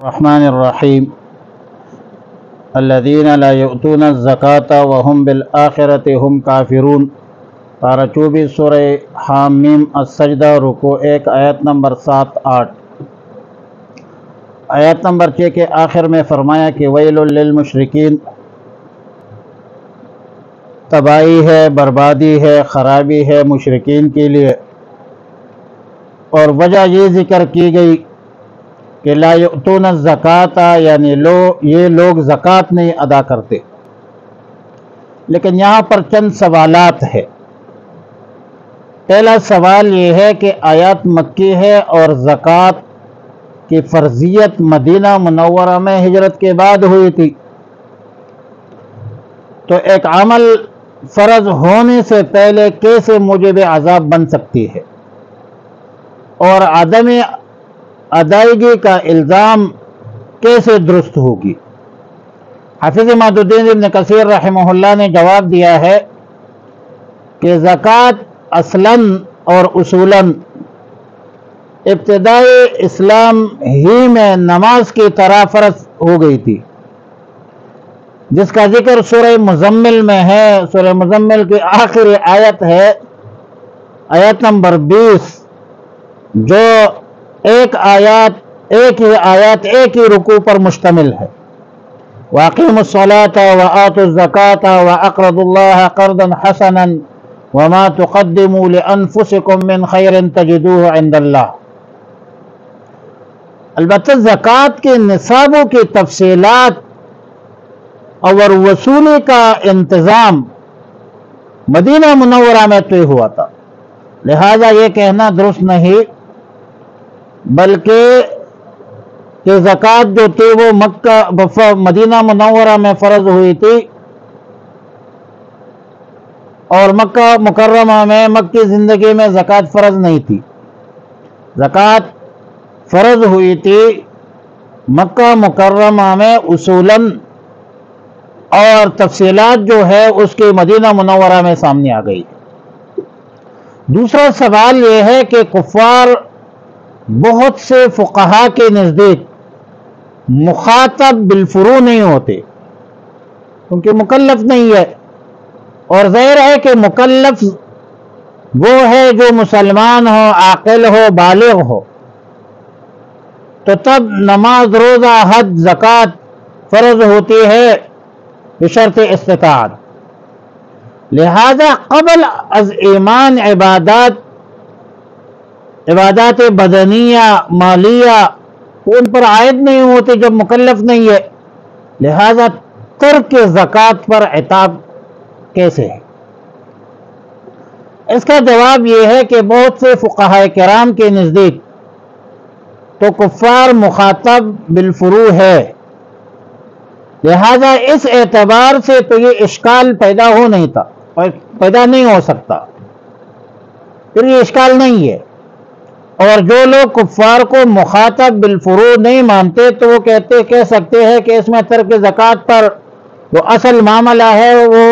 الرحمن الرحیم الذین لا یؤتون الزکاة وهم بالآخرة هم کافرون۔ پارہ 24 سورہ حامیم السجدہ رکوع 1 آیت نمبر 7-8۔ آیت نمبر 6 کے آخر میں فرمایا کہ ویل للمشرکین، تباہی ہے، بربادی ہے، خرابی ہے مشرکین کے لیے۔ اور وجہ یہ ذکر کی گئی کہ لا یؤتون الزکاة، یعنی یہ لوگ زکوٰۃ نہیں ادا کرتے۔ لیکن یہاں پر چند سوالات ہے۔ پہلا سوال یہ ہے کہ آیات مکی ہے اور زکوٰۃ کی فرضیت مدینہ منورہ میں ہجرت کے بعد ہوئی تھی، تو ایک عمل فرض ہونے سے پہلے کیسے موجب عذاب بن سکتی ہے، اور عدم ادائیگی کا الزام کیسے درست ہوگی؟ حافظ ماد الدین ابن کثیر رحمہ اللہ نے جواب دیا ہے کہ زکوٰۃ اصلاً اور اصولاً ابتدائی اسلام ہی میں نماز کی طرح فرض ہو گئی تھی، جس کا ذکر سورہ مزمل میں ہے۔ سورہ مزمل کی آخری آیت ہے، آیت نمبر 20، جو ایک ہی رکوع پر مشتمل ہے۔ وَأَقِيمُوا الصَّلَاةَ وَآتُوا الزَّكَاةَ وَأَقْرِضُوا اللَّهَ قَرْضًا حَسَنًا وَمَا تُقَدِّمُوا لِأَنفُسِكُم مِّن خَيْرٍ تَجِدُوهُ عِندَ اللَّهِ۔ البتہ زکوٰۃ کے نصابوں کی تفصیلات اور وصولی کا انتظام مدینہ منورہ میں طے ہوا تھا، لہذا یہ کہنا درست نہیں، بلکہ کہ زکوٰۃ جو تھی وہ مدینہ منورہ میں فرض ہوئی تھی، اور مکہ مکرمہ میں مکی زندگی میں زکوٰۃ فرض نہیں تھی۔ زکوٰۃ فرض ہوئی تھی مکہ مکرمہ میں اصولاً، اور تفصیلات جو ہے اس کی مدینہ منورہ میں سامنے آ گئی۔ دوسرا سوال یہ ہے کہ کفار بہت سے فقہا کے نزدیک مخاطب بالفروع نہیں ہوتے، کیونکہ مکلف نہیں ہے، اور ظاہر ہے کہ مکلف وہ ہے جو مسلمان ہو، عاقل ہو، بالغ ہو، تو تب نماز، روزہ، حج، زکوٰۃ فرض ہوتی ہے بشرط استطاعت۔ لہذا قبل از ایمان عبادات بدنیہ، مالیہ ان پر عائد نہیں ہوتے جب مکلف نہیں ہے، لہذا ترک زکوٰۃ پر عتاب کیسے ہے؟ اس کا جواب یہ ہے کہ بہت سے فقہاء کرام کے نزدیک تو کفار مخاطب بالفروع ہے، لہذا اس اعتبار سے تو یہ اشکال پیدا نہیں ہو سکتا، پھر یہ اشکال نہیں ہے۔ اور جو لوگ کفار کو مخاطب بالفروع نہیں مانتے تو وہ کہہ سکتے ہیں کہ اس میں ترک زکوٰۃ پر وہ اصل معاملہ ہے، وہ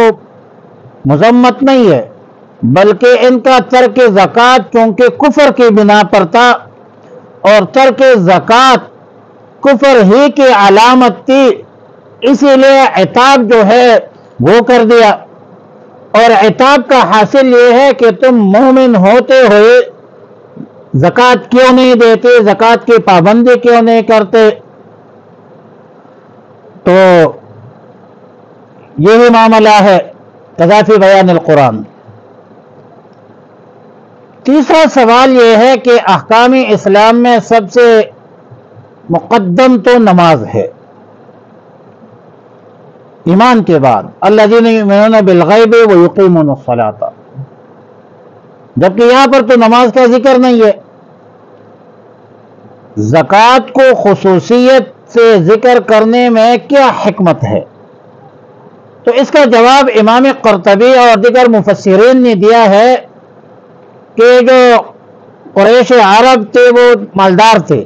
مذمت نہیں ہے، بلکہ ان کا ترک زکوٰۃ چونکہ کفر کی بنا پر تھا، اور ترک زکوٰۃ کفر ہی کی علامت تھی، اسی لیے عتاب جو ہے وہ کر دیا۔ اور عتاب کا حاصل یہ ہے کہ تم مومن ہوتے ہوئے زکوٰۃ کیوں نہیں دیتے، زکوٰۃ کی پابندی کیوں نہیں کرتے؟ تو یہی معاملہ ہے کذا فی بیان القرآن۔ تیسرا سوال یہ ہے کہ احکام اسلام میں سب سے مقدم تو نماز ہے، ایمان کے بعد، الذین یؤمنون بالغیب ویقیمون الصلاۃ، جبکہ یہاں پر تو نماز کا ذکر نہیں ہے۔ زکوٰۃ کو خصوصیت سے ذکر کرنے میں کیا حکمت ہے؟ تو اس کا جواب امام قرطبی اور دیگر مفسرین نے دیا ہے کہ جو قریش عرب تھے وہ مالدار تھے،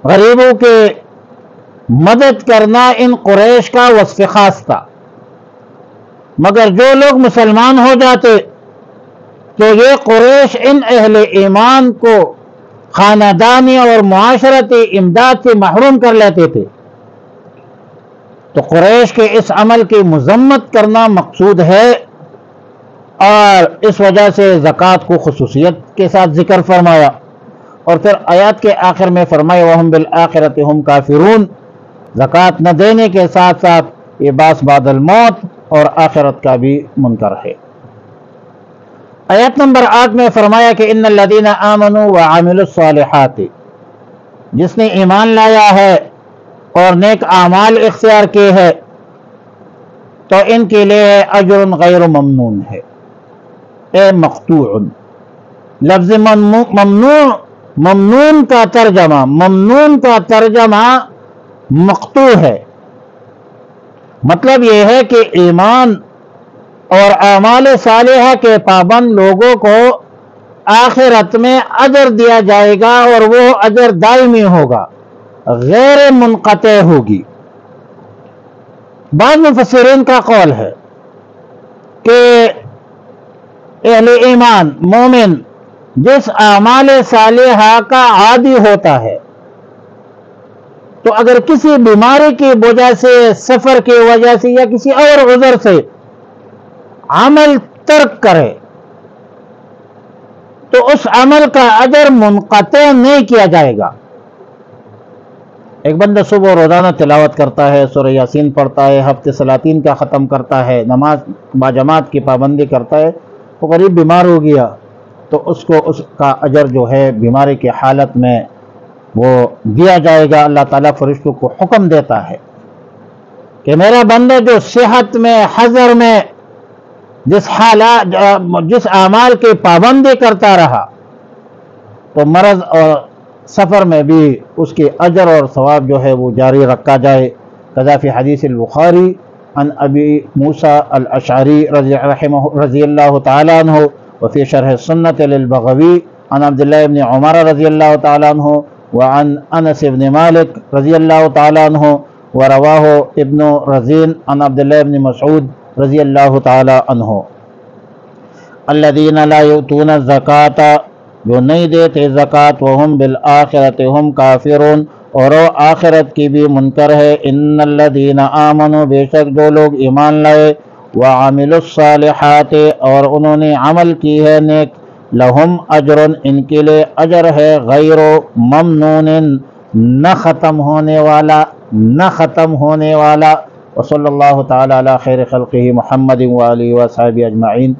غریبوں کے مدد کرنا ان قریش کا وصف خاص تھا، مگر جو لوگ مسلمان ہو جاتے تو یہ قریش ان اہل ایمان کو خاندانی اور معاشرتی امداد سے محروم کر لیتے تھے۔ تو قریش کے اس عمل کی مذمت کرنا مقصود ہے، اور اس وجہ سے زکوٰۃ کو خصوصیت کے ساتھ ذکر فرمایا، اور پھر آیات کے آخر میں فرمایا وَهُمْ بِالْآخِرَةِ هُمْ کافرون، زکوٰۃ نہ دینے کے ساتھ ساتھ یہ باس بعد الموت اور آخرت کا بھی منکر ہے۔ آیت نمبر 8 میں فرمایا کہ ان الذین آمنوا وعملوا الصالحات، جس نے ایمان لایا ہے اور نیک اعمال اختیار کیے ہے تو ان کے لیے اجر غیر ممنون ہے، اے مقطوع۔ لفظ ممنون کا ترجمہ مقطوع ہے، مطلب یہ ہے کہ ایمان اور اعمال صالحہ کے پابند لوگوں کو آخرت میں اجر دیا جائے گا، اور وہ اجر دائمی ہوگا، غیر منقطع ہوگی۔ بعض مفسرین کا قول ہے کہ اہل ایمان مومن جس اعمال صالحہ کا عادی ہوتا ہے، تو اگر کسی بیماری کی وجہ سے، سفر کی وجہ سے یا کسی اور عذر سے عمل ترک کرے تو اس عمل کا اجر منقطع نہیں کیا جائے گا۔ ایک بندہ صبح روزانہ تلاوت کرتا ہے، سورہ یاسین پڑھتا ہے، ہفتے سلاطین کا ختم کرتا ہے، نماز باجماعت کی پابندی کرتا ہے، وہ غریب بیمار ہو گیا تو اس کو اس کا اجر جو ہے بیماری کی حالت میں وہ دیا جائے گا۔ اللہ تعالیٰ فرشتوں کو حکم دیتا ہے کہ میرا بندہ جو صحت میں، حضر میں جس اعمال کی پابندی کرتا رہا تو مرض اور سفر میں بھی اس کے اجر اور ثواب جو ہے وہ جاری رکھا جائے۔ کذا فی حدیث البخاری عن ابی موسیٰ الاشعری رضی اللہ تعالیٰ عنہ وفی شرح سنت للبغوی عن عبداللہ بن عمر رضی اللہ تعالیٰ عنہ وعن انس بن مالک رضی اللہ تعالیٰ عنہ ورواہ ابن رزین عن عبداللہ بن مسعود رضی اللہ تعالیٰ عنہ الذین لا یؤتون الزکاة، جو نہیں دیتے زکوٰۃ، وہم بالآخرۃ ہم کافرون، اور وہ آخرت کی بھی منکر ہے۔ ان الذین آمنوا، بے شک جو لوگ ایمان لائے، وعملوا الصالحات، اور انہوں نے عمل کی ہے نیک، لہم اجر، ان کے لیے اجر ہے، غیر ممنون، نہ ختم ہونے والا۔ وصلی اللہ تعالی علی خیر خلقہ محمد وآلہ وصحبہ اجمعین۔